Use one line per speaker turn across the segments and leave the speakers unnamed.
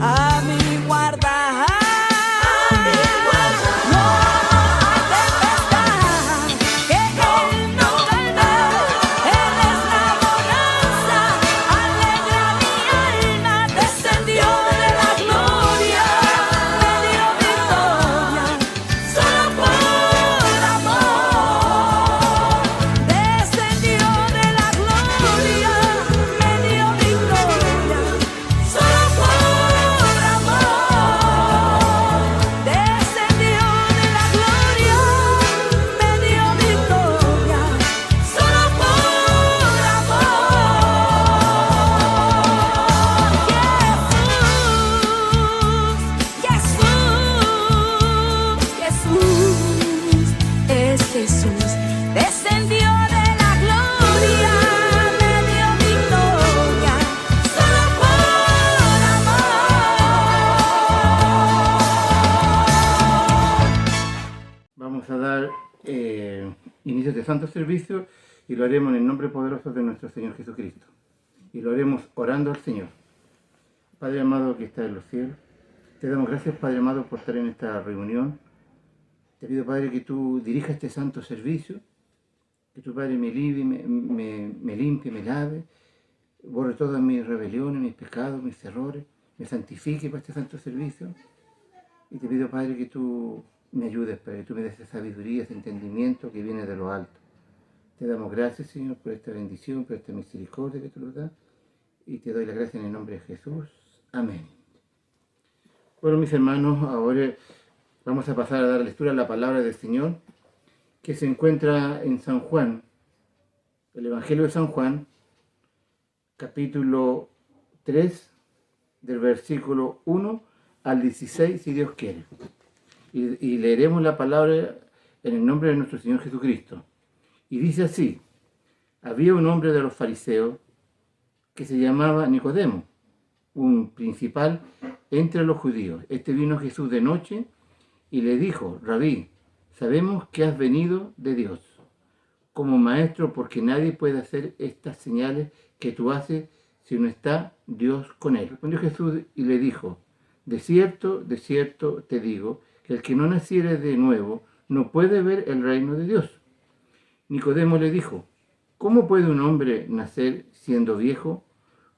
a mi guarda.
Vamos a dar inicio a este santo servicio y lo haremos en el nombre poderoso de nuestro Señor Jesucristo. Y lo haremos orando al Señor. Padre amado que está en los cielos, te damos gracias, Padre amado, por estar en esta reunión. Te pido, Padre, que tú dirijas este santo servicio, que tu Padre me limpie, me limpie, me lave, borre todas mis rebeliones, mis pecados, mis errores, me santifique para este santo servicio. Y te pido, Padre, que tú me ayudes, Padre, que tú me des esa sabiduría, ese entendimiento que viene de lo alto. Te damos gracias, Señor, por esta bendición, por esta misericordia que tú nos das. Y te doy la gracia en el nombre de Jesús. Amén. Bueno, mis hermanos, ahora vamos a pasar a dar lectura a la palabra del Señor, que se encuentra en San Juan, el Evangelio de San Juan, capítulo 3, del versículo 1 al 16, si Dios quiere. Y leeremos la palabra en el nombre de nuestro Señor Jesucristo. Y dice así: había un hombre de los fariseos que se llamaba Nicodemo, un principal entre los judíos. Este vino a Jesús de noche y le dijo: Rabí, sabemos que has venido de Dios como maestro, porque nadie puede hacer estas señales que tú haces si no está Dios con él. Respondió Jesús y le dijo: de cierto te digo, que el que no naciere de nuevo no puede ver el reino de Dios. Nicodemo le dijo: ¿cómo puede un hombre nacer siendo viejo?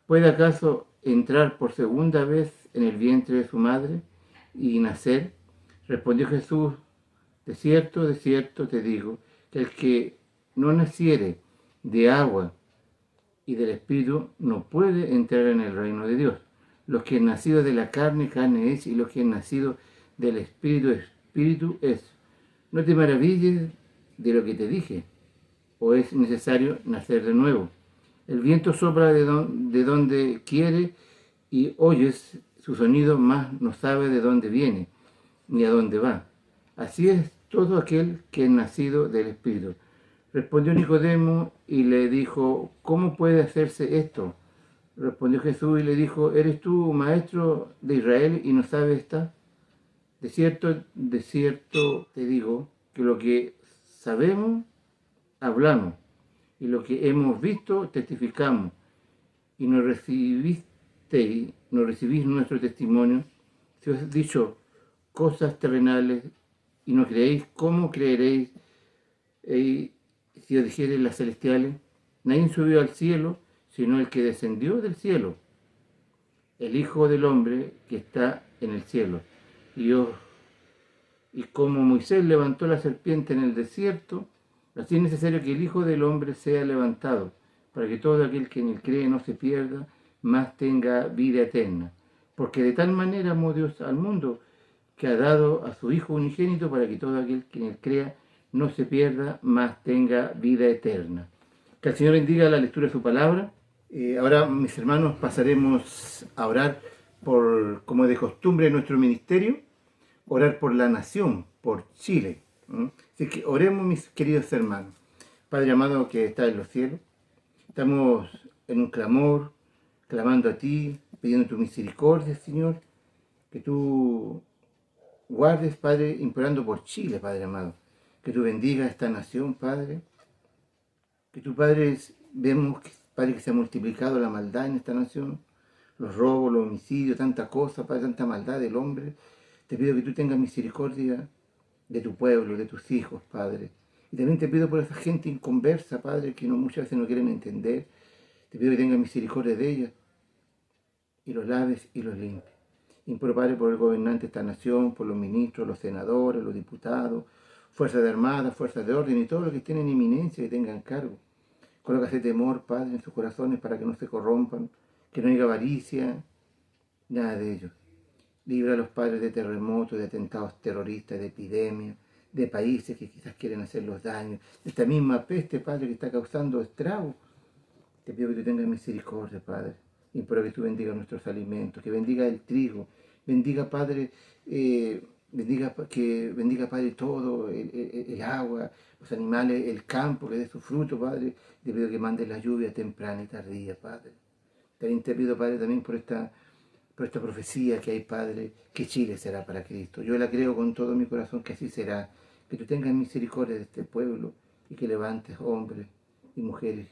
¿Puede acaso entrar por segunda vez en el vientre de su madre y nacer? Respondió Jesús: de cierto te digo, que el que no naciere de agua y del Espíritu no puede entrar en el reino de Dios. Los que han nacido de la carne, carne es, y los que han nacido del Espíritu, Espíritu es. No te maravilles de lo que te dije, o es necesario nacer de nuevo. El viento sopla de donde quiere y oyes su sonido, mas no sabe de dónde viene ni a dónde va. Así es todo aquel que es nacido del Espíritu. Respondió Nicodemo y le dijo: ¿cómo puede hacerse esto? Respondió Jesús y le dijo: ¿eres tú maestro de Israel y no sabes esta? De cierto te digo, que lo que sabemos, hablamos, y lo que hemos visto, testificamos, y no recibís nuestro testimonio. Si os he dicho cosas terrenales y no creéis, ¿cómo creeréis si os dijere las celestiales? Nadie subió al cielo, sino el que descendió del cielo, el Hijo del Hombre que está en el cielo. Y como Moisés levantó la serpiente en el desierto, así es necesario que el Hijo del Hombre sea levantado, para que todo aquel que en él cree no se pierda, mas tenga vida eterna. Porque de tal manera amó Dios al mundo, que ha dado a su Hijo unigénito, para que todo aquel que en él crea no se pierda, mas tenga vida eterna. Que el Señor bendiga la lectura de su palabra. Ahora, mis hermanos, pasaremos a orar como de costumbre en nuestro ministerio, orar por la nación, por Chile. Así que oremos, mis queridos hermanos. Padre amado que está en los cielos, estamos en un clamor, clamando a ti, pidiendo tu misericordia, Señor, que tú guardes, Padre, implorando por Chile, Padre amado, que tú bendigas esta nación, Padre, que tu Padre, vemos, Padre, que se ha multiplicado la maldad en esta nación, los robos, los homicidios, tanta cosa, Padre, tanta maldad del hombre. Te pido que tú tengas misericordia de tu pueblo, de tus hijos, Padre. Y también te pido por esa gente inconversa, Padre, que muchas veces no quieren entender. Te pido que tengas misericordia de ellos y los laves y los limpies. Imploro, Padre, por el gobernante de esta nación, por los ministros, los senadores, los diputados, fuerzas de armada, fuerzas de orden y todos los que estén en eminencia y tengan cargo. Colócase temor, Padre, en sus corazones para que no se corrompan, que no haya avaricia, nada de ello. Libra a los padres de terremotos, de atentados terroristas, de epidemias, de países que quizás quieren hacer los daños, de esta misma peste, Padre, que está causando estragos. Te pido que tú tengas misericordia, Padre. Imploro que tú bendiga nuestros alimentos, que bendiga el trigo, bendiga, Padre, bendiga, Padre, todo, el agua, los animales, el campo, que dé su fruto, Padre. Te pido que mandes la lluvia temprana y tardía, Padre. También te pido, Padre, también por esta profecía que hay, Padre, que Chile será para Cristo. Yo la creo con todo mi corazón que así será. Que tú tengas misericordia de este pueblo y que levantes hombres y mujeres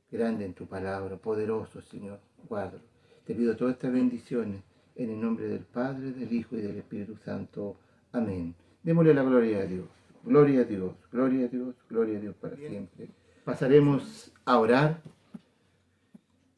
grandes en tu palabra, poderosos, Señor. Guárdalo. Te pido todas estas bendiciones en el nombre del Padre, del Hijo y del Espíritu Santo. Amén. Démosle la gloria a Dios. Gloria a Dios, gloria a Dios, gloria a Dios para siempre. Pasaremos a orar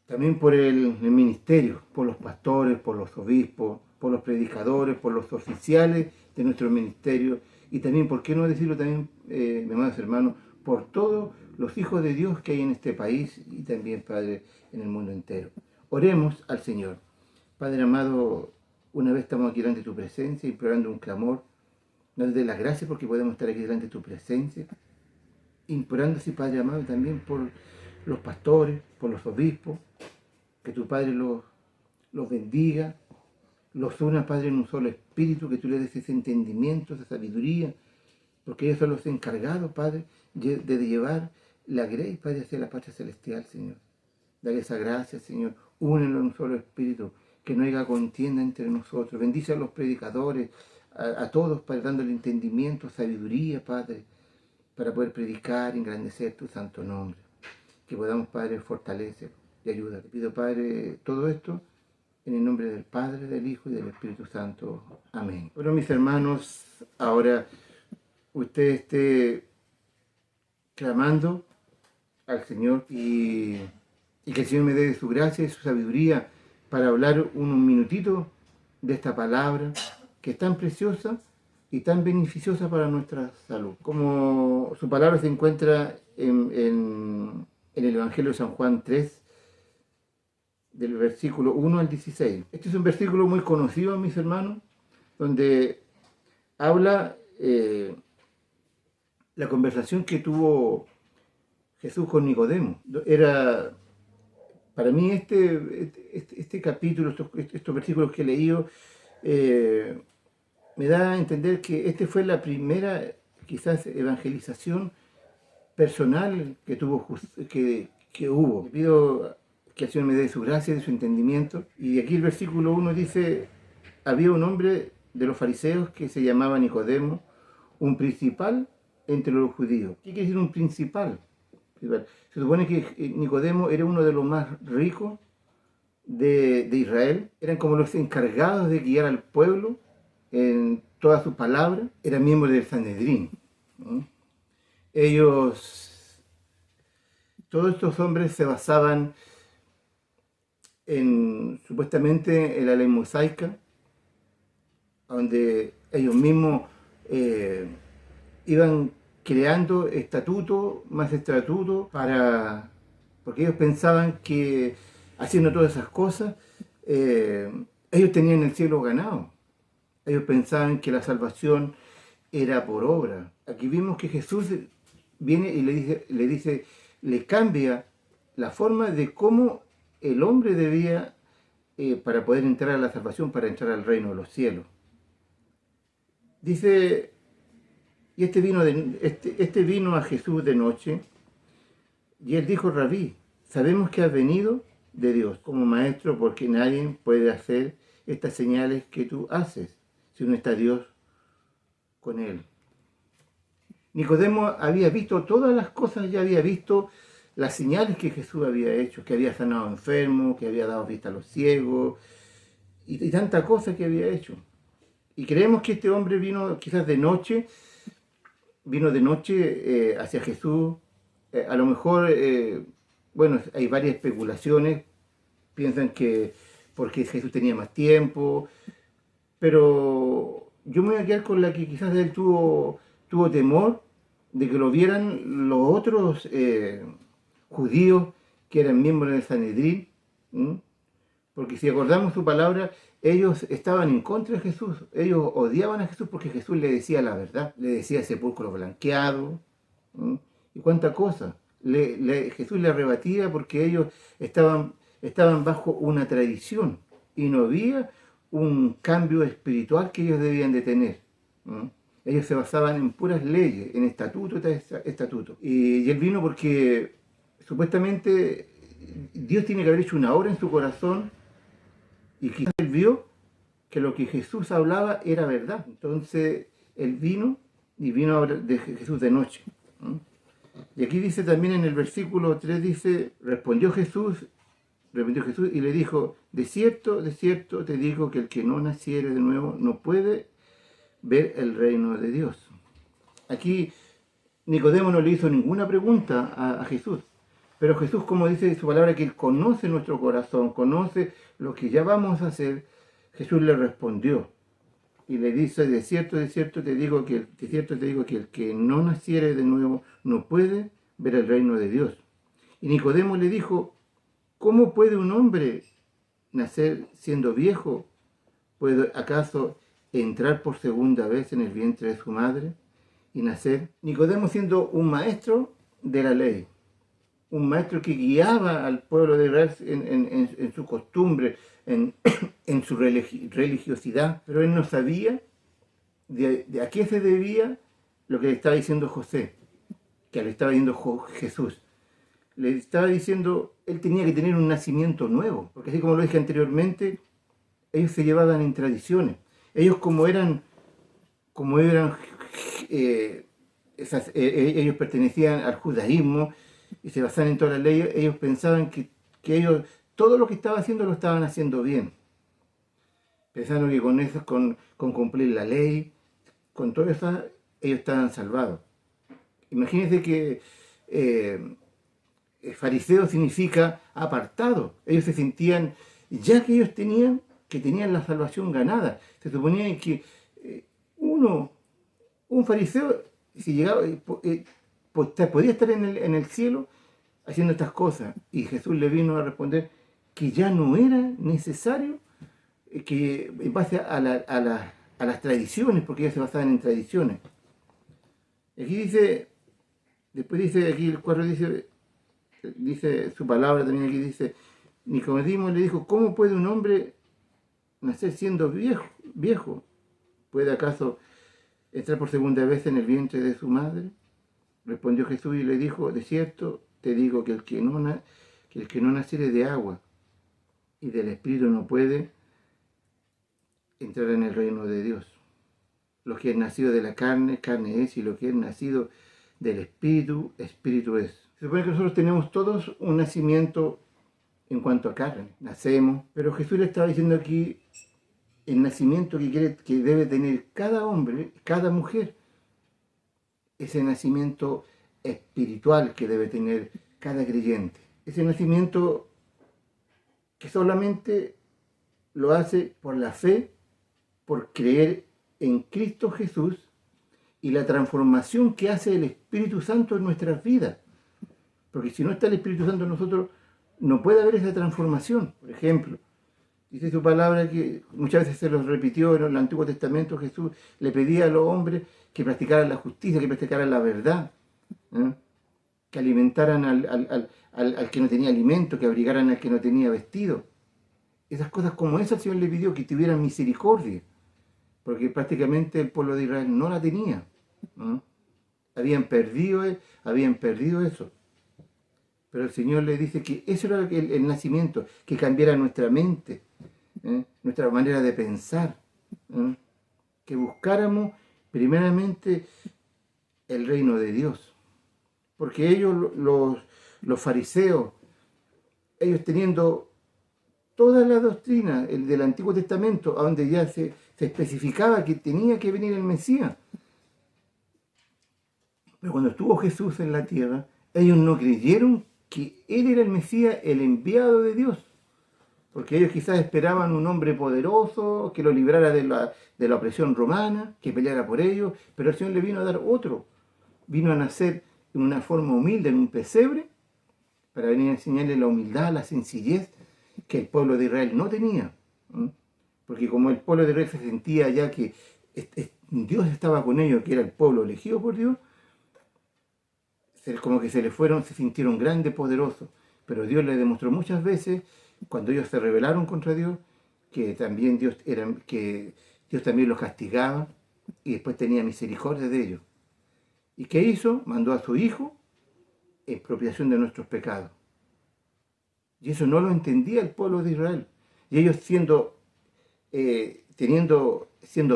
también por el ministerio, por los pastores, por los obispos, por los predicadores, por los oficiales de nuestro ministerio y también, ¿por qué no decirlo también, mis amados hermanos, por todos los hijos de Dios que hay en este país y también, Padre, en el mundo entero? Oremos al Señor. Padre amado, una vez estamos aquí delante de tu presencia, implorando un clamor, nos dé las gracias porque podemos estar aquí delante de tu presencia, implorando así, Padre amado, también por los pastores, por los obispos, que tu Padre los bendiga, los una, Padre, en un solo espíritu, que tú les des ese entendimiento, esa sabiduría, porque ellos son los encargados, Padre, de llevar la grey, Padre, hacia la patria celestial, Señor. Dale esa gracia, Señor, únelo en un solo espíritu, que no haya contienda entre nosotros. Bendice a los predicadores, a todos, Padre, dándole entendimiento, sabiduría, Padre, para poder predicar y engrandecer tu santo nombre. Que podamos, Padre, fortalecer y ayudar. Te pido, Padre, todo esto en el nombre del Padre, del Hijo y del Espíritu Santo. Amén. Bueno, mis hermanos, ahora usted esté clamando al Señor y que el Señor me dé su gracia y su sabiduría para hablar un minutito de esta palabra que es tan preciosa y tan beneficiosa para nuestra salud. Como su palabra se encuentra en el Evangelio de San Juan 3, del versículo 1 al 16. Este es un versículo muy conocido, mis hermanos, donde habla la conversación que tuvo Jesús con Nicodemo. Para mí este capítulo, estos versículos que he leído, me da a entender que esta fue la primera, quizás, evangelización personal que hubo. Le pido que el Señor me dé su gracia y su entendimiento. Y aquí el versículo 1 dice: había un hombre de los fariseos que se llamaba Nicodemo, un principal entre los judíos. ¿Qué quiere decir un principal? Se supone que Nicodemo era uno de los más ricos de Israel. Eran como los encargados de guiar al pueblo en todas sus palabras. Eran miembros del Sanedrín. Todos estos hombres se basaban supuestamente en la ley mosaica, donde ellos mismos iban creando estatutos, más estatutos, porque ellos pensaban que haciendo todas esas cosas, ellos tenían el cielo ganado. Ellos pensaban que la salvación era por obra. Aquí vimos que Jesús viene y le cambia la forma de cómo el hombre debía, para poder entrar a la salvación, para entrar al reino de los cielos. Dice, y este vino a Jesús de noche, y él dijo: Rabí, sabemos que has venido de Dios como maestro, porque nadie puede hacer estas señales que tú haces si no está Dios con él. Nicodemo había visto todas las cosas, ya había visto las señales que Jesús había hecho, que había sanado enfermos, que había dado vista a los ciegos, y tanta cosa que había hecho. Y creemos que este hombre vino quizás de noche, hacia Jesús. A lo mejor, bueno, hay varias especulaciones, piensan que porque Jesús tenía más tiempo, pero yo me voy a quedar con la que quizás él tuvo temor de que lo vieran los otros judíos que eran miembros del Sanedrín, ¿m? Porque si acordamos su palabra, ellos estaban en contra de Jesús, ellos odiaban a Jesús porque Jesús le decía la verdad, le decía sepulcro blanqueado, ¿m? Y cuánta cosa. Jesús le rebatía porque ellos estaban bajo una tradición y no había un cambio espiritual que ellos debían de tener. ¿M? Ellos se basaban en puras leyes, en estatuto tras estatuto. Y él vino porque supuestamente Dios tiene que haber hecho una obra en su corazón y quizás él vio que lo que Jesús hablaba era verdad. Entonces él vino a hablar de Jesús de noche. ¿M? Y aquí dice también en el versículo 3, dice, respondió Jesús y le dijo, de cierto te digo que el que no naciere de nuevo no puede ver el reino de Dios. Aquí Nicodemo no le hizo ninguna pregunta a Jesús, pero Jesús, como dice su palabra, que él conoce nuestro corazón, conoce lo que ya vamos a hacer, Jesús le respondió y le dice, de cierto te digo que el que no naciere de nuevo no puede ver el reino de Dios. Y Nicodemo le dijo, ¿cómo puede un hombre nacer siendo viejo? ¿Puede acaso entrar por segunda vez en el vientre de su madre y nacer? Nicodemo, siendo un maestro de la ley, un maestro que guiaba al pueblo de Israel en su costumbre, en su religiosidad, pero él no sabía de a qué se debía lo que le estaba diciendo José, que le estaba diciendo Jesús. Le estaba diciendo, él tenía que tener un nacimiento nuevo, porque así como lo dije anteriormente, ellos se llevaban en tradiciones. Ellos ellos pertenecían al judaísmo y se basaban en todas las leyes, ellos pensaban que ellos, todo lo que estaban haciendo lo estaban haciendo bien. Pensaron que con eso, con cumplir la ley, con todo eso, ellos estaban salvados. Imagínense que fariseo significa apartado. Ellos se sentían, ya que ellos tenían la salvación ganada. Se suponía que un fariseo, si llegaba, podía estar en el cielo haciendo estas cosas. Y Jesús le vino a responder que ya no era necesario que en base a las tradiciones, porque ellos se basaban en tradiciones. Aquí dice, después dice, aquí el 4 dice su palabra también, aquí dice, Nicodemo le dijo, ¿cómo puede un hombre nacer siendo viejo? ¿Puede acaso entrar por segunda vez en el vientre de su madre? Respondió Jesús y le dijo, de cierto te digo que el que no naciere de agua y del Espíritu no puede entrar en el reino de Dios. Lo que es nacido de la carne, carne es, y lo que es nacido del Espíritu, Espíritu es. Se supone que nosotros tenemos todos un nacimiento en cuanto a carne, nacemos, pero Jesús le estaba diciendo aquí el nacimiento que debe tener cada hombre, cada mujer, ese nacimiento espiritual que debe tener cada creyente, ese nacimiento que solamente lo hace por la fe, por creer en Cristo Jesús y la transformación que hace el Espíritu Santo en nuestras vidas. Porque si no está el Espíritu Santo en nosotros, no puede haber esa transformación. Por ejemplo, dice su palabra que muchas veces se los repitió en el Antiguo Testamento, Jesús le pedía a los hombres que practicaran la justicia, que practicaran la verdad, ¿eh? Que alimentaran al que no tenía alimento, que abrigaran al que no tenía vestido. Esas cosas como esas el Señor le pidió, que tuvieran misericordia, porque prácticamente el pueblo de Israel no la tenía, ¿eh? Habían perdido eso. Pero el Señor le dice que eso era el nacimiento, que cambiara nuestra mente, nuestra manera de pensar, que buscáramos primeramente el reino de Dios. Porque ellos, los fariseos, ellos teniendo toda la doctrina del Antiguo Testamento, a donde ya se especificaba que tenía que venir el Mesías. Pero cuando estuvo Jesús en la tierra, ellos no creyeron que Él era el Mesías, el enviado de Dios. Porque ellos quizás esperaban un hombre poderoso, que lo librara de la opresión romana, que peleara por ellos, pero el Señor le vino a dar otro. Vino a nacer en una forma humilde, en un pesebre, para venir a enseñarle la humildad, la sencillez que el pueblo de Israel no tenía. Porque como el pueblo de Israel se sentía ya que Dios estaba con ellos, que era el pueblo elegido por Dios, como que se sintieron grandes, poderosos. Pero Dios les demostró muchas veces, cuando ellos se rebelaron contra Dios, que también Dios también los castigaba y después tenía misericordia de ellos. ¿Y qué hizo? Mandó a su Hijo en expiación de nuestros pecados. Y eso no lo entendía el pueblo de Israel. Y ellos siendo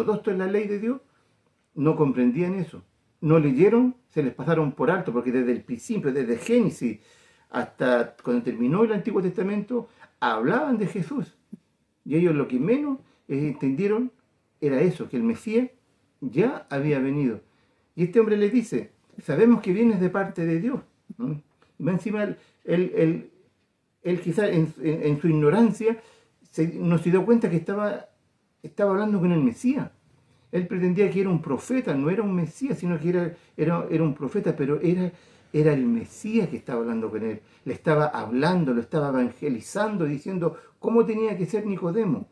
doctos en la ley de Dios, no comprendían eso. No leyeron, se les pasaron por alto, porque desde el principio, desde Génesis hasta cuando terminó el Antiguo Testamento, hablaban de Jesús. Y ellos lo que menos entendieron era eso, que el Mesías ya había venido. Y este hombre le dice, sabemos que vienes de parte de Dios. Y más encima, él quizás en su ignorancia no se dio cuenta que estaba hablando con el Mesías. Él pretendía que era un profeta, no era un Mesías, sino que era un profeta, pero era el Mesías que estaba hablando con él. Le estaba hablando, lo estaba evangelizando, diciendo cómo tenía que ser Nicodemo.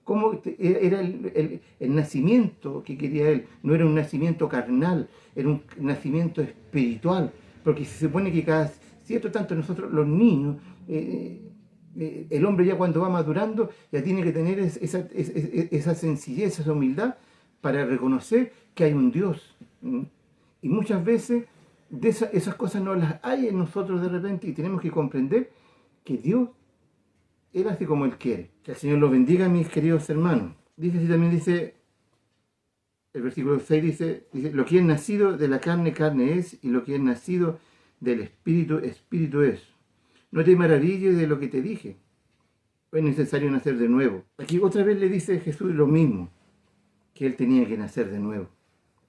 Cómo era el nacimiento que quería él. No era un nacimiento carnal, era un nacimiento espiritual. Porque se supone que cada cierto tanto nosotros, los niños, el hombre ya cuando va madurando, ya tiene que tener esa sencillez, esa humildad, para reconocer que hay un Dios. Y muchas veces esas cosas no las hay en nosotros de repente, y tenemos que comprender que Dios, Él hace como Él quiere. Que el Señor los bendiga, mis queridos hermanos. También dice, el versículo 6 dice, lo que es nacido de la carne, carne es, y lo que es nacido del Espíritu, Espíritu es. No te maravilles de lo que te dije. Es necesario nacer de nuevo. Aquí otra vez le dice Jesús lo mismo, que Él tenía que nacer de nuevo.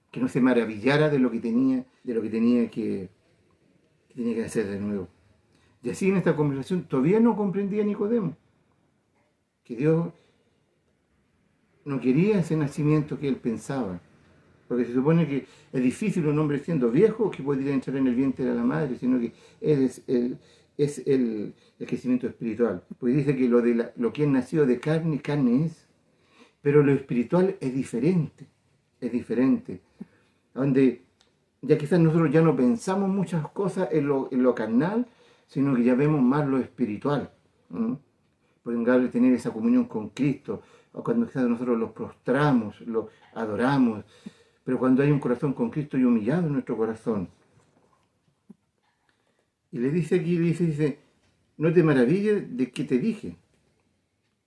Que no se maravillara de lo que tenía que nacer de nuevo. Y así en esta conversación todavía no comprendía Nicodemo que Dios no quería ese nacimiento que él pensaba. Porque se supone que es difícil un hombre siendo viejo que pudiera entrar en el vientre de la madre, sino que es el crecimiento espiritual. Porque dice que lo que es nacido de carne, carne es. Pero lo espiritual es diferente. Es diferente. Donde ya quizás nosotros ya no pensamos muchas cosas en lo carnal, sino que ya vemos más lo espiritual. Podemos tener esa comunión con Cristo, o cuando quizás nosotros los prostramos, los adoramos, pero cuando hay un corazón con Cristo y humillado en nuestro corazón. Y le dice aquí, dice, no te maravilles de que te dije,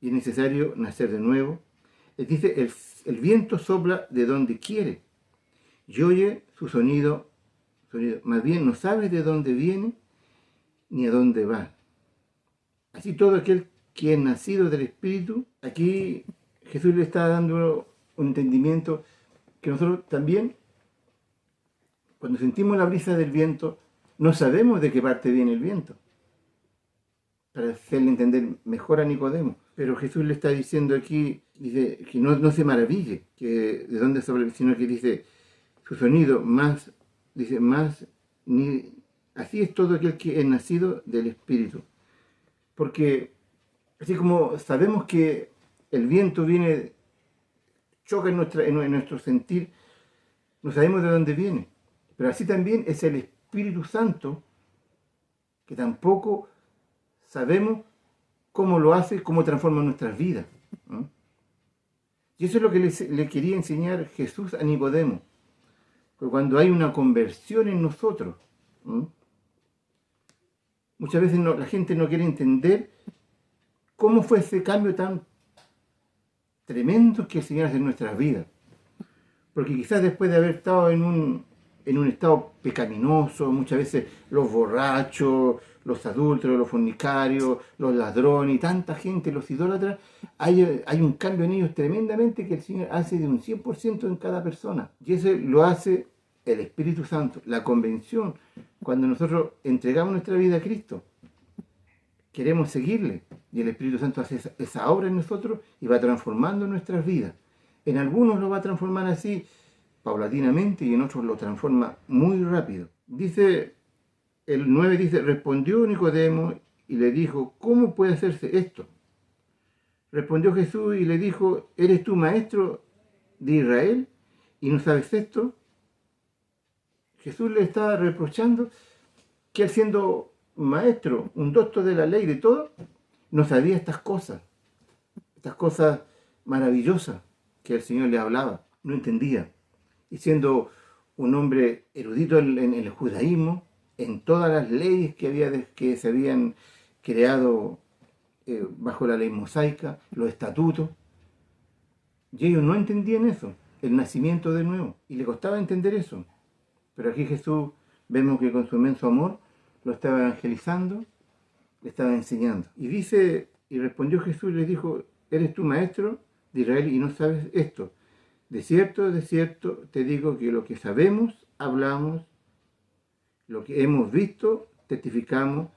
y es necesario nacer de nuevo. Él dice, el viento sopla de donde quiere, y oye su sonido, más bien no sabes de dónde viene, ni a dónde va. Así todo aquel que es nacido del Espíritu, aquí Jesús le está dando un entendimiento que nosotros también, cuando sentimos la brisa del viento, no sabemos de qué parte viene el viento, para hacerle entender mejor a Nicodemo. Pero Jesús le está diciendo aquí, dice que no se maraville que de dónde sopla, sino que dice su sonido así es todo aquel que es nacido del Espíritu. Porque así como sabemos que el viento choca en nuestro sentir, no sabemos de dónde viene. Pero así también es el Espíritu Santo, que tampoco sabemos cómo lo hace, cómo transforma nuestras vidas. Y eso es lo que le quería enseñar Jesús a Nicodemo. Porque cuando hay una conversión en nosotros, muchas veces la gente no quiere entender cómo fue ese cambio tan tremendo que el Señor hace en nuestras vidas. Porque quizás después de haber estado en en un estado pecaminoso, muchas veces los borrachos, los adúlteros, los fornicarios, los ladrones y tanta gente, los idólatras, hay un cambio en ellos tremendamente que el Señor hace de un 100% en cada persona. Y eso lo hace el Espíritu Santo, la convención, cuando nosotros entregamos nuestra vida a Cristo. Queremos seguirle y el Espíritu Santo hace esa obra en nosotros y va transformando nuestras vidas. En algunos lo va a transformar así paulatinamente y en otros lo transforma muy rápido. Dice, el 9 dice, respondió Nicodemo y le dijo, ¿cómo puede hacerse esto? Respondió Jesús y le dijo, ¿eres tú maestro de Israel y no sabes esto? Jesús le estaba reprochando que él siendo maestro, un doctor de la ley, de todo, no sabía estas cosas maravillosas que el Señor le hablaba, no entendía. Y siendo un hombre erudito en el judaísmo, en todas las leyes que se habían creado bajo la ley mosaica, los estatutos, y ellos no entendían eso, el nacimiento de nuevo, y le costaba entender eso. Pero aquí Jesús vemos que con su inmenso amor lo estaba evangelizando, le estaba enseñando. Y dice, y respondió Jesús y le dijo, ¿eres tú maestro de Israel y no sabes esto? De cierto, te digo que lo que sabemos, hablamos, lo que hemos visto, testificamos,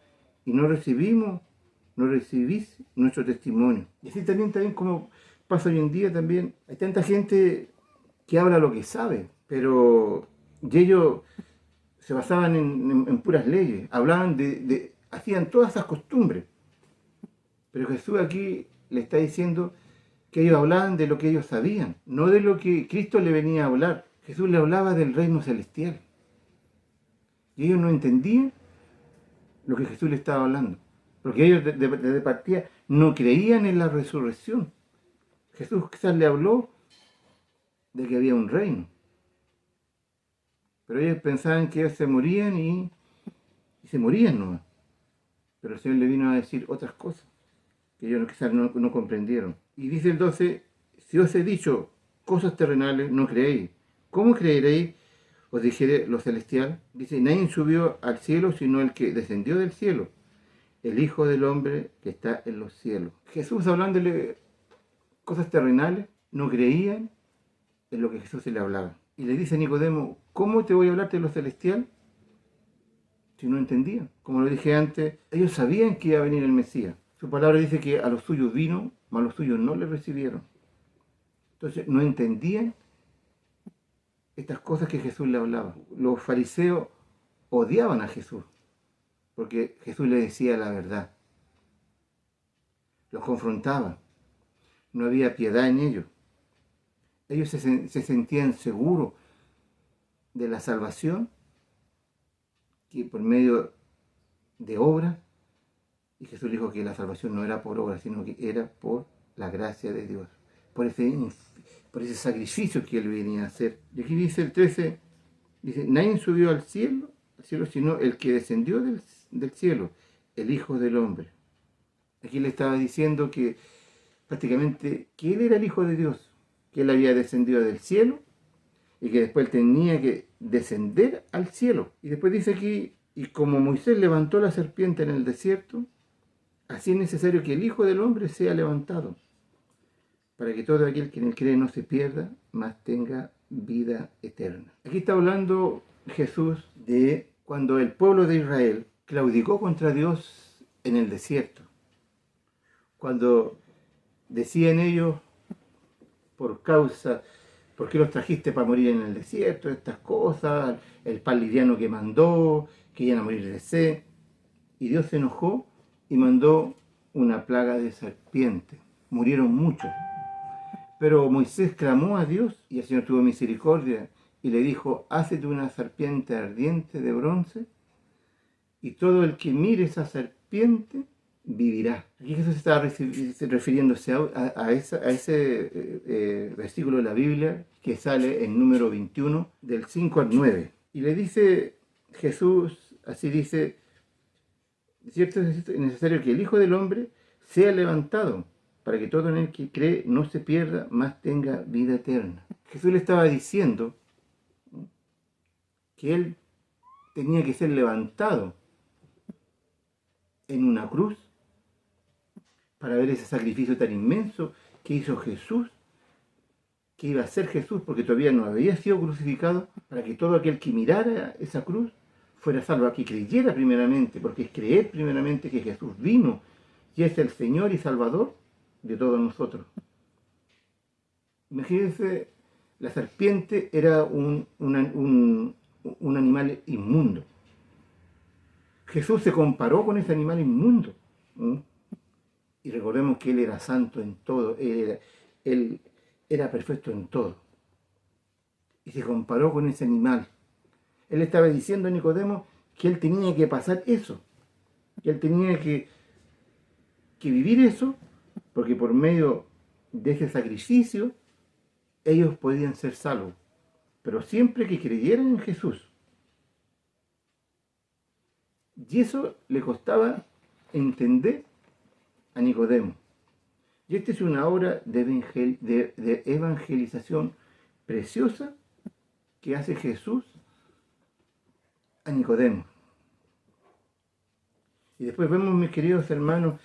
y no recibís nuestro testimonio. Y así también como pasa hoy en día también, hay tanta gente que habla lo que sabe, pero y ellos se basaban en puras leyes, hablaban hacían todas esas costumbres. Pero Jesús aquí le está diciendo que ellos hablaban de lo que ellos sabían, no de lo que Cristo le venía a hablar. Jesús le hablaba del reino celestial. Y ellos no entendían lo que Jesús le estaba hablando. Porque ellos desde partida no creían en la resurrección. Jesús quizás le habló de que había un reino. Pero ellos pensaban que ellos se morían y se morían nomás. Pero el Señor le vino a decir otras cosas que ellos quizás no comprendieron. Y dice el 12, si os he dicho cosas terrenales, no creéis. ¿Cómo creeréis? Os dijere lo celestial. Dice, nadie subió al cielo sino el que descendió del cielo, el Hijo del Hombre que está en los cielos. Jesús hablándole cosas terrenales, no creían en lo que Jesús se le hablaba. Y le dice a Nicodemo, ¿cómo te voy a hablarte de lo celestial? Si no entendían. Como lo dije antes, ellos sabían que iba a venir el Mesías. Su palabra dice que a los suyos vino, mas a los suyos no le recibieron. Entonces no entendían estas cosas que Jesús le hablaba. Los fariseos odiaban a Jesús, porque Jesús le decía la verdad. Los confrontaba. No había piedad en ellos. Ellos se sentían seguros de la salvación, que por medio de obras, y Jesús dijo que la salvación no era por obras, sino que era por la gracia de Dios, por ese sacrificio que Él venía a hacer. Y aquí dice el 13, dice, nadie subió al cielo, sino el que descendió del cielo, el Hijo del Hombre. Aquí le estaba diciendo que prácticamente que Él era el Hijo de Dios, que Él había descendido del cielo y que después tenía que descender al cielo. Y después dice aquí, y como Moisés levantó la serpiente en el desierto, así es necesario que el Hijo del Hombre sea levantado, para que todo aquel que en él cree no se pierda, mas tenga vida eterna. Aquí está hablando Jesús de cuando el pueblo de Israel claudicó contra Dios en el desierto. Cuando decían ellos, ¿por qué los trajiste para morir en el desierto? Estas cosas, el pan liviano que mandó, que iban a morir de sed. Y Dios se enojó y mandó una plaga de serpientes. Murieron muchos. Pero Moisés clamó a Dios y el Señor tuvo misericordia y le dijo, hácete una serpiente ardiente de bronce y todo el que mire esa serpiente vivirá. Aquí Jesús está refiriéndose a ese versículo de la Biblia que sale en número 21 del 5 al 9. Y le dice Jesús, así dice, cierto es necesario que el Hijo del Hombre sea levantado, para que todo en el que cree no se pierda, mas tenga vida eterna. Jesús le estaba diciendo que Él tenía que ser levantado en una cruz para ver ese sacrificio tan inmenso que hizo Jesús, que iba a ser Jesús, porque todavía no había sido crucificado, para que todo aquel que mirara esa cruz fuera salvo, que creyera primeramente, porque es creer primeramente que Jesús vino y es el Señor y Salvador de todos nosotros. Imagínense, la serpiente era un animal inmundo. Jesús se comparó con ese animal inmundo. ¿Mm? Y recordemos que Él era santo en todo, Él era perfecto en todo. Y se comparó con ese animal. Él estaba diciendo a Nicodemo que él tenía que pasar eso, que él tenía que vivir eso, porque por medio de ese sacrificio ellos podían ser salvos, pero siempre que creyeran en Jesús. Y eso le costaba entender a Nicodemo. Y esta es una obra de evangelización preciosa que hace Jesús a Nicodemo. Y después vemos, mis queridos hermanos,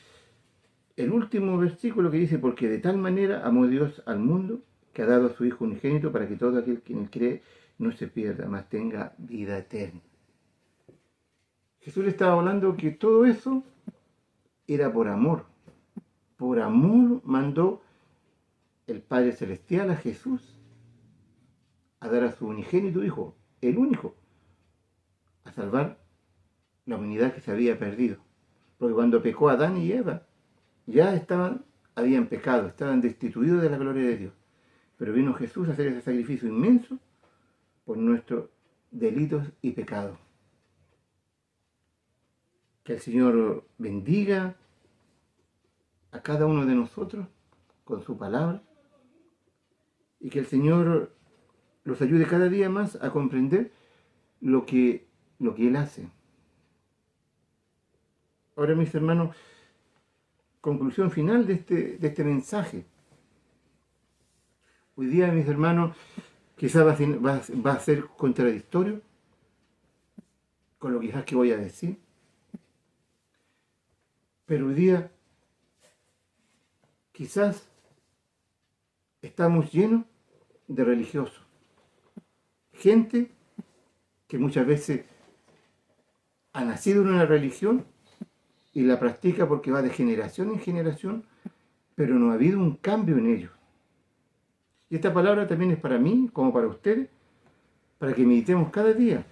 el último versículo que dice: porque de tal manera amó Dios al mundo, que ha dado a su Hijo unigénito, para que todo aquel que en él cree no se pierda, mas tenga vida eterna. Jesús le estaba hablando que todo eso era por amor. Por amor mandó el Padre Celestial a Jesús a dar a su unigénito Hijo, el único, a salvar la humanidad que se había perdido. Porque cuando pecó Adán y Eva, ya habían pecado, estaban destituidos de la gloria de Dios. Pero vino Jesús a hacer ese sacrificio inmenso por nuestros delitos y pecados. Que el Señor bendiga a cada uno de nosotros con su palabra, y que el Señor los ayude cada día más a comprender lo que Él hace. Ahora, mis hermanos, conclusión final de este mensaje. Hoy día, mis hermanos, quizás va a ser contradictorio con lo quizás que voy a decir, pero hoy día quizás estamos llenos de religiosos, gente que muchas veces ha nacido en una religión y la practica porque va de generación en generación, pero no ha habido un cambio en ellos. Y esta palabra también es para mí, como para ustedes, para que meditemos cada día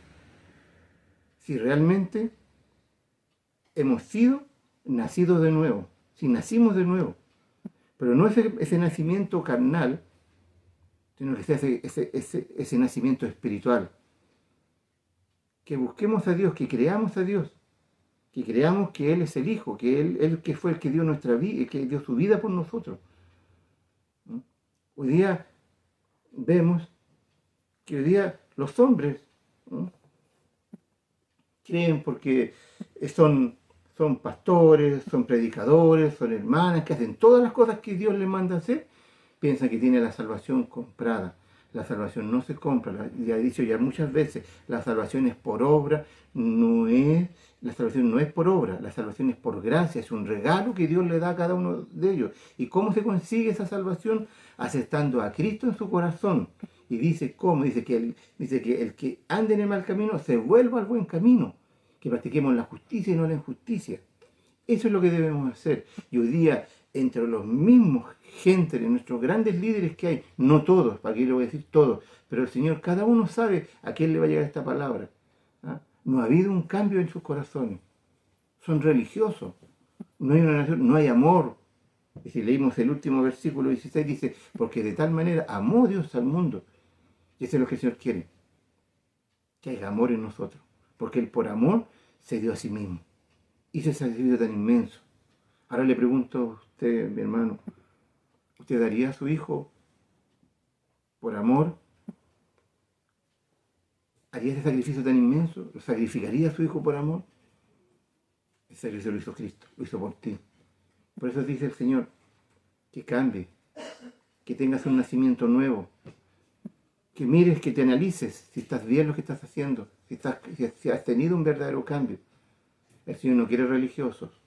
si realmente hemos sido nacidos de nuevo, si nacimos de nuevo. Pero no ese nacimiento carnal, sino que sea ese nacimiento espiritual. Que busquemos a Dios, que creamos a Dios, que creamos que Él es el Hijo, que Él que fue el que dio nuestra vida, que dio su vida por nosotros. Hoy día vemos que hoy día los hombres creen porque son pastores, son predicadores, son hermanas, que hacen todas las cosas que Dios les manda hacer, piensan que tiene la salvación comprada. La salvación no se compra, ya he dicho ya muchas veces, la salvación es por obra, la salvación no es por obra, la salvación es por gracia, es un regalo que Dios le da a cada uno de ellos. ¿Y cómo se consigue esa salvación? Aceptando a Cristo en su corazón. Y dice, ¿cómo? Dice que el que ande en el mal camino se vuelva al buen camino, que practiquemos la justicia y no la injusticia. Eso es lo que debemos hacer. Y hoy día, entre los mismos gente, de nuestros grandes líderes que hay, no todos, para qué le voy a decir todos, pero el Señor, cada uno sabe a quién le va a llegar esta palabra. ¿Ah? No ha habido un cambio en sus corazones. Son religiosos. No hay amor. Y si leímos el último versículo 16, dice, porque de tal manera amó Dios al mundo. Y eso es lo que el Señor quiere. Que haya amor en nosotros. Porque Él por amor se dio a sí mismo. Hizo ese sacrificio tan inmenso. Ahora le pregunto a usted, mi hermano, ¿usted daría a su hijo por amor? ¿Haría ese sacrificio tan inmenso? ¿Lo sacrificaría a su hijo por amor? El sacrificio lo hizo Cristo, lo hizo por ti. Por eso dice el Señor, que cambie, que tengas un nacimiento nuevo, que mires, que te analices si estás bien lo que estás haciendo, si has tenido un verdadero cambio. El Señor no quiere religiosos,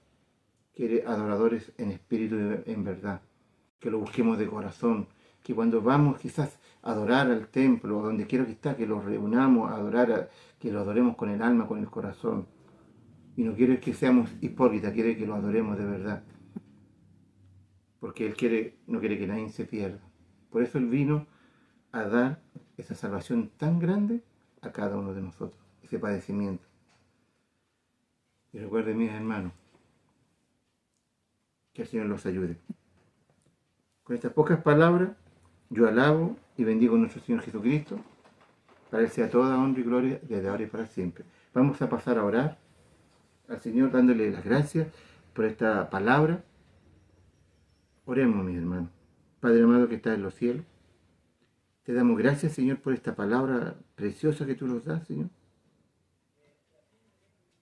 quiere adoradores en espíritu y en verdad, que lo busquemos de corazón, que cuando vamos quizás a adorar al templo, o donde quiera que está, que lo reunamos a adorar, que lo adoremos con el alma, con el corazón. Y no quiere que seamos hipócritas, quiere que lo adoremos de verdad, porque Él no quiere que nadie se pierda. Por eso Él vino a dar esa salvación tan grande a cada uno de nosotros, ese padecimiento. Y recuerden, mis hermanos, que el Señor los ayude. Con estas pocas palabras, yo alabo y bendigo a nuestro Señor Jesucristo, para Él sea toda honra y gloria desde ahora y para siempre. Vamos a pasar a orar al Señor dándole las gracias por esta palabra. Oremos, mis hermanos. Padre amado que estás en los cielos, te damos gracias, Señor, por esta palabra preciosa que tú nos das, Señor.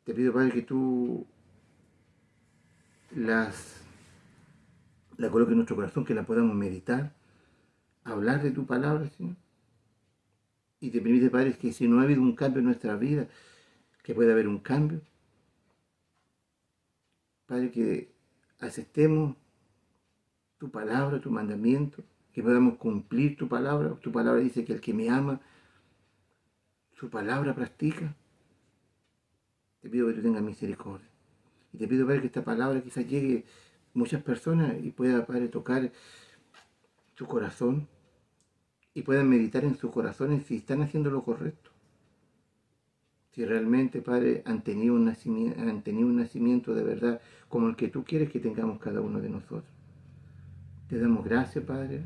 Te pido, Padre, que tú la coloques en nuestro corazón, que la podamos meditar, hablar de tu palabra, Señor. Y te permite, Padre, que si no ha habido un cambio en nuestra vida, que pueda haber un cambio. Padre, que aceptemos tu palabra, tu mandamiento, que podamos cumplir tu palabra. Tu palabra dice que el que me ama, su palabra practica. Te pido que tú tengas misericordia. Y te pido, Padre, que esta palabra quizás llegue a muchas personas y pueda, Padre, tocar su corazón y puedan meditar en sus corazones si están haciendo lo correcto. Si realmente, Padre, han tenido un nacimiento de verdad como el que tú quieres que tengamos cada uno de nosotros. Te damos gracias, Padre,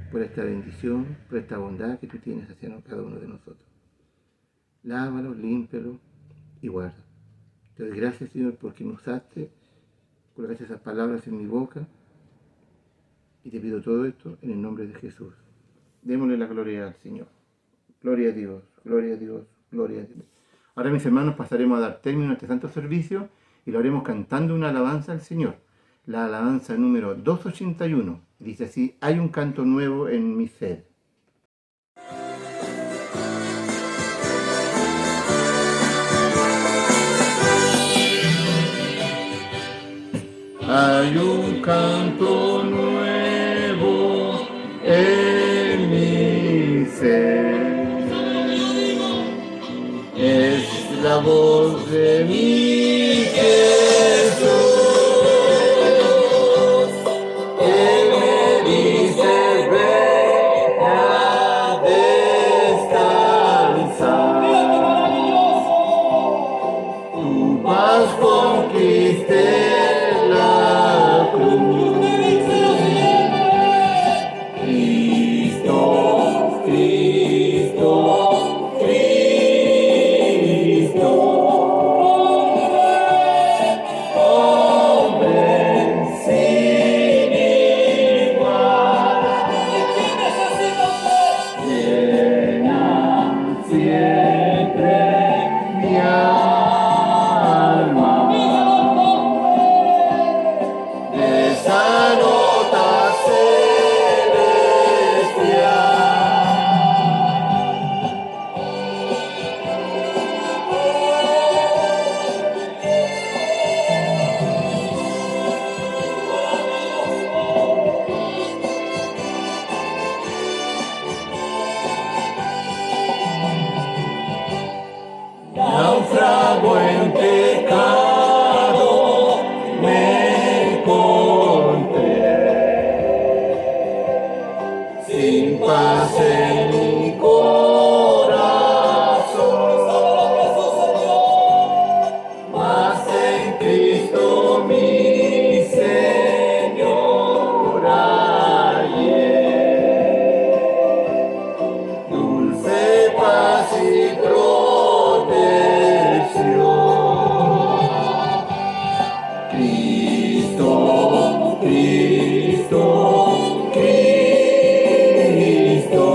por esta bendición, por esta bondad que tú tienes hacia cada uno de nosotros. Lávalo, límpialo y guarda. Te doy gracias, Señor, porque me usaste, colocaste esas palabras en mi boca, y te pido todo esto en el nombre de Jesús. Démosle la gloria al Señor. Gloria a Dios, gloria a Dios, gloria a Dios. Ahora, mis hermanos, pasaremos a dar término a este santo servicio y lo haremos cantando una alabanza al Señor. La alabanza número 281. Dice así: hay un canto nuevo en mi ser. Hay un canto nuevo en mi ser. Es la voz de mi Jesús, que me dice ven a descansar. Tu paz conquiste la cruz. Cristo, Cristo, Cristo, hombre sin igual, llena siempre mi alma de esa nota celestial. Naufrago en pecado me encontré, sin paz en mi corazón, mas en Cristo mi Señor hallé dulce paz y protección. Cristo, Cristo, Cristo,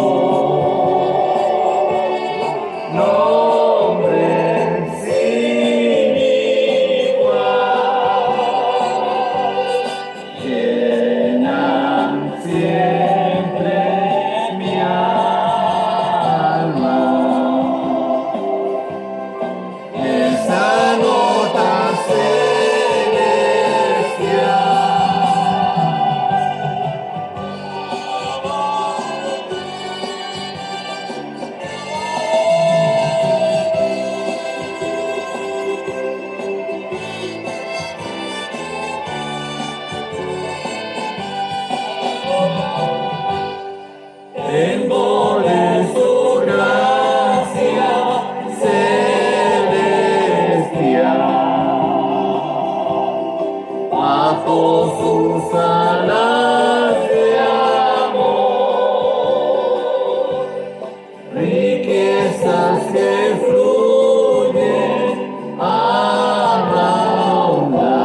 risas que fluyen a raudal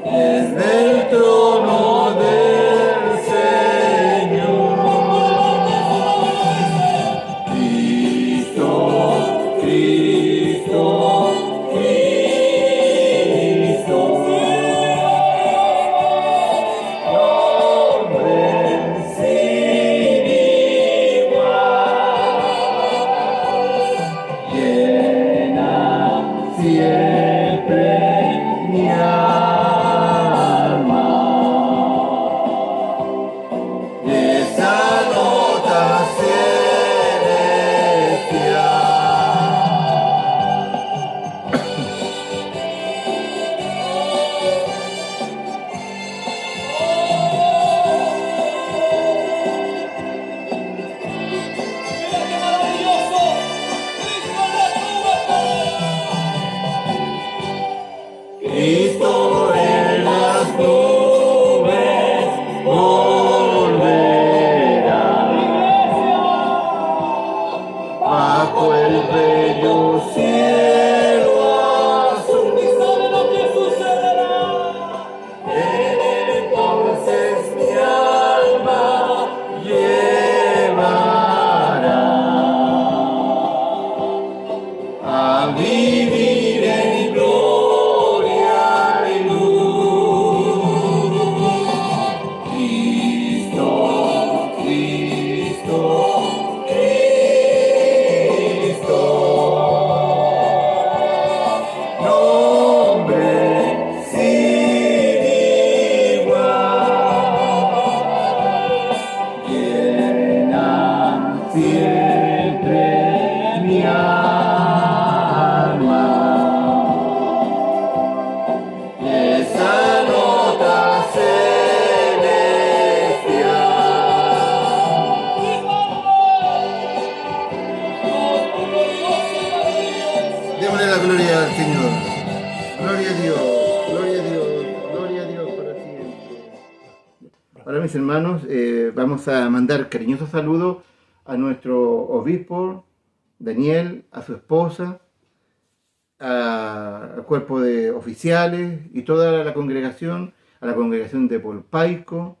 desde el trono del Señor. Cristo, Cristo, Cristo, nombre sin igual, llena siempre mi alma de esa nota celestial. Cristo en las nubes volverá, bajo el bello cielo azul. Entonces mi alma llevará a vivir en gloria y luz. Cristo, Cristo, Cristo, nombre sin igual, llena siempre mi alma de esa nota celestial. Démosle la gloria al Señor. Gloria a Dios, gloria a Dios, gloria a Dios para siempre. Ahora, mis hermanos, vamos a mandar cariñosos saludos a nuestro obispo Daniel, a su esposa, al cuerpo de oficiales y toda la congregación, a la congregación de Polpaico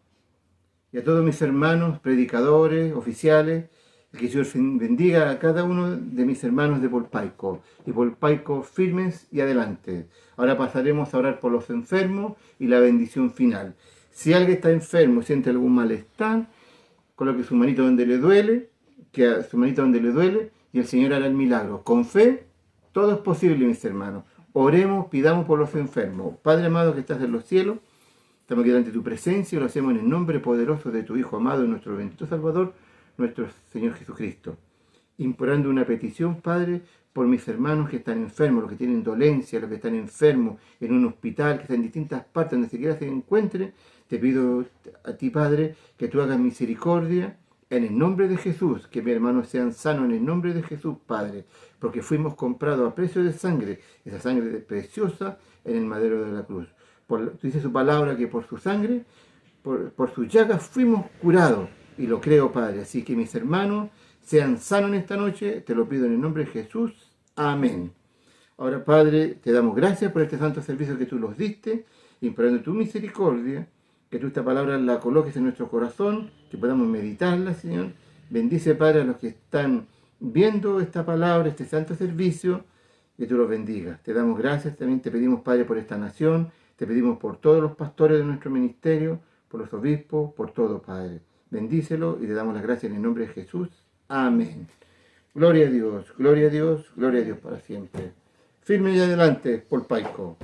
y a todos mis hermanos, predicadores, oficiales. Que el Señor bendiga a cada uno de mis hermanos de Polpaico. Y Polpaico firmes y adelante. Ahora pasaremos a orar por los enfermos y la bendición final. Si alguien está enfermo, siente algún malestar, coloque su manito donde le duele, y el Señor hará el milagro. Con fe, todo es posible, mis hermanos. Oremos, pidamos por los enfermos. Padre amado que estás en los cielos, estamos aquí delante de tu presencia y lo hacemos en el nombre poderoso de tu Hijo amado, nuestro bendito Salvador, nuestro Señor Jesucristo. Implorando una petición, Padre, por mis hermanos que están enfermos, los que tienen dolencia, los que están enfermos en un hospital, que están en distintas partes donde siquiera se encuentren. Te pido a ti, Padre, que tú hagas misericordia en el nombre de Jesús, que mis hermanos sean sanos en el nombre de Jesús, Padre, porque fuimos comprados a precio de sangre, esa sangre preciosa en el madero de la cruz. Dice su palabra que por su sangre, por sus llagas fuimos curados, y lo creo, Padre. Así que mis hermanos sean sanos en esta noche, te lo pido en el nombre de Jesús. Amén. Ahora, Padre, te damos gracias por este santo servicio que tú nos diste, implorando tu misericordia, que tú esta palabra la coloques en nuestro corazón, que podamos meditarla, Señor. Bendice, Padre, a los que están viendo esta palabra, este santo servicio, que tú los bendigas. Te damos gracias, también te pedimos, Padre, por esta nación, te pedimos por todos los pastores de nuestro ministerio, por los obispos, por todo, Padre. Bendícelo y te damos las gracias en el nombre de Jesús. Amén. Gloria a Dios, gloria a Dios, gloria a Dios para siempre. Firme y adelante, Polpaico.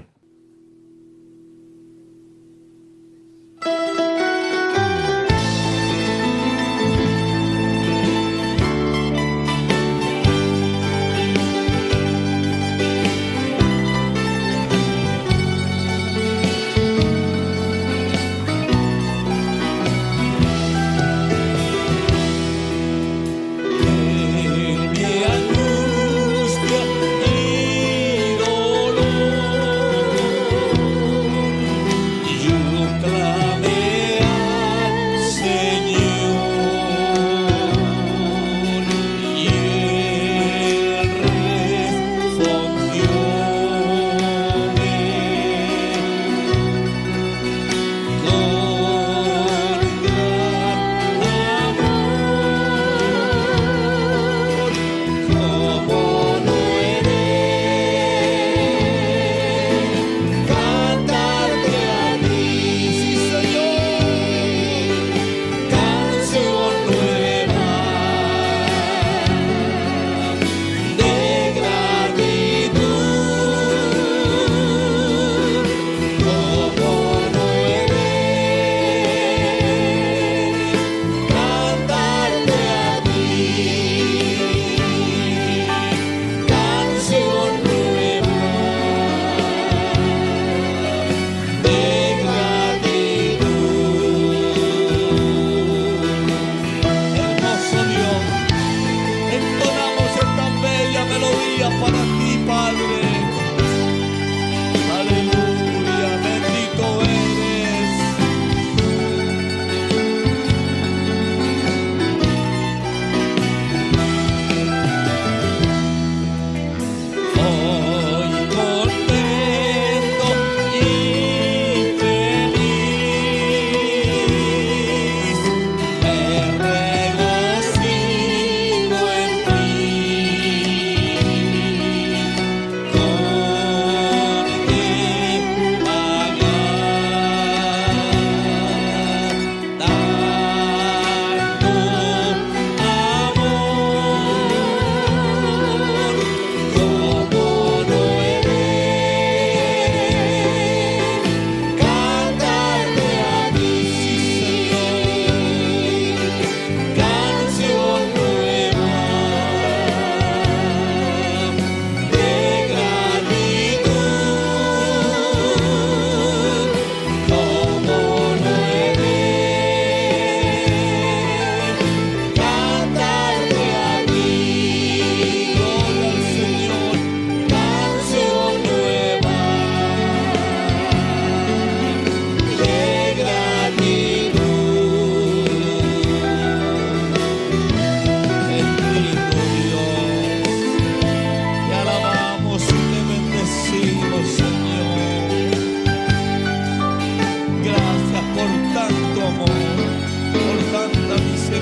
Mi angustia y dolor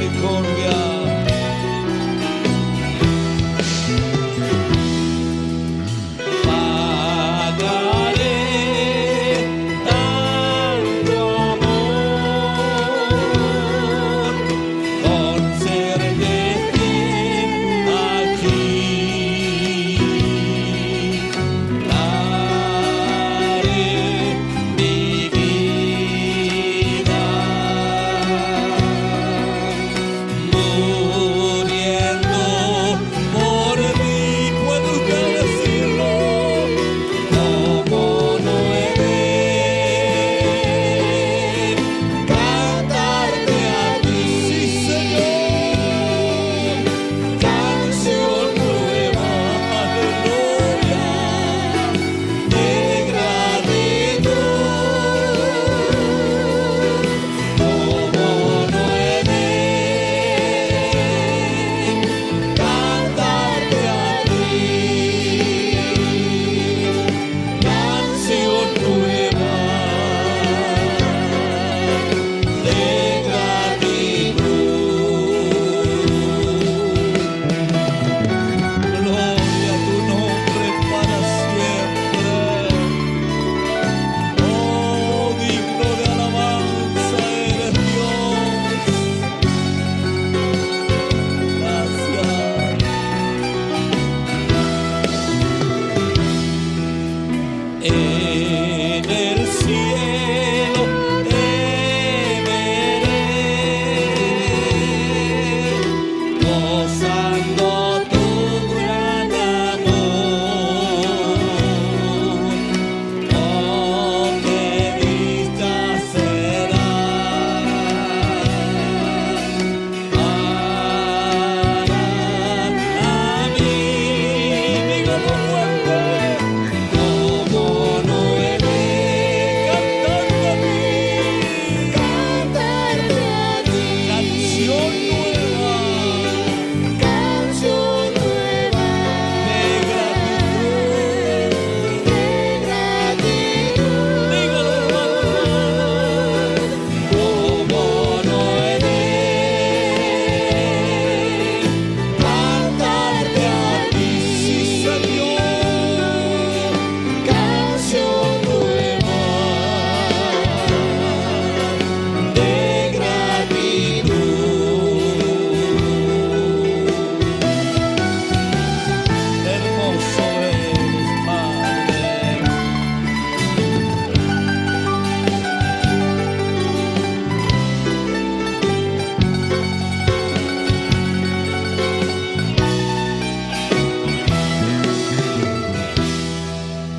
misericordia.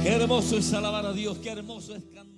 Qué hermoso es alabar a Dios, qué hermoso es cantar.